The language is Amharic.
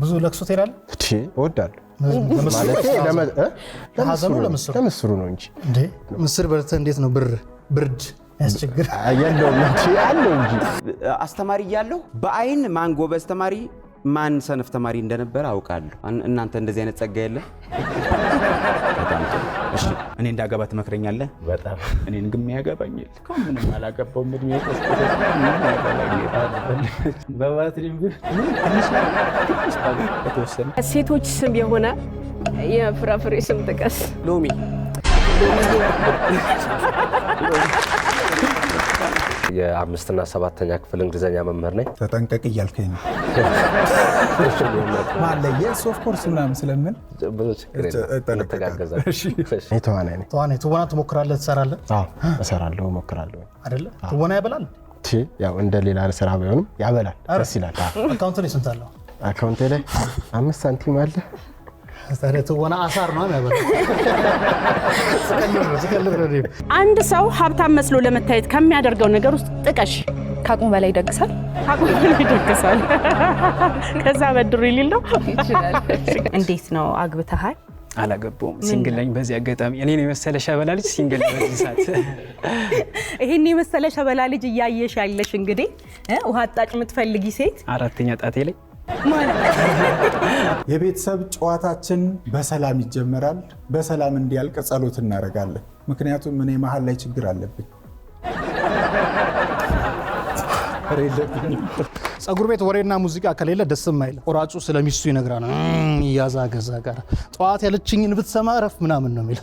ብዙ ለቅሶ ትሄዳለህ እሺ እወዳለሁ ለምስሩ ነው እንጂ እንዴ ምስር በርተ እንዴት ነው ብርድ ያስቸግር አያለው እንጂ አስተማሪ ያለው በአይን ማን ጎበዝ ተማሪ ማን ሰነፍ ተማሪ እንደነበረ አውቃለሁ እናንተ እንደዚህ አይነት ጸጋ የለ በጣም እሺ እኔ እንዳገባ ትመክረኛለህ በጣም እኔን ግን ያገባኛል ምንም አላገባው ምድሜ በባትሪም ሴቶች ስም የሆነ የፍራፍሬ ስም ጥቀስ ሎሚ የ5ና 7ኛ ክፍል እንግሊዘኛ መምህር ነኝ ተጠንቀቅ እያልከኝ ነው ማለየስ ኦፍ ኮርስ ምናምን ስለምን ብዙ ችግር የለም ተጋገዛለሁ እሺ ተዋናይ ነኝ ትወና ትሞክራለህ ትሰራለህ አዎ እሰራለሁ እሞክራለሁ አይደለ ትወና ያበላል ያው እንደ ሌላ ስራ ባይሆንም ያበላል ደስ ይላል አካውንት ላይ ስንት አለው አካውንት ላይ 5 ሳንቲም አለ ታዲያ ትወና አሳር ነው ያበላል ስከልር አንድ ሰው ሀብታም መስሎ ለመታየት ከሚያደርገው ነገር ውስጥ ጥቀሽ ካቁም በላይ ይደግሳል ከዛ በድሩ ይልለው ይችላል እንዴት ነው አግብተሃል አላገባውም ሲንግል ነኝ በዚህ አጋጣሚ እኔ ነው የመሰለ ሸበላ ልጅ ሲንግል በዚህ ሰዓት ይሄን የመሰለ ሸበላ ልጅ እያየሽ ያለሽ እንግዲህ ውሃ አጣጭ የምትፈልጊ ሴት አራተኛ ጣቴ ላይ የቤተሰብ ጨዋታችን በሰላም ይጀምራል በሰላም እንዲያልቅ ጸሎት እናደርጋለን ምክንያቱም እኔ መሃል ላይ ችግር አለብኝ ጸጉር ቤት ወሬና ሙዚቃ ከሌለ ደስም አይል ቆራጩ ስለሚስቱ ይነግራና ያዛ ገዛ ጋር ጧት ያለችኝን ብትሰማ ረፍ ምናምን ነው የሚለው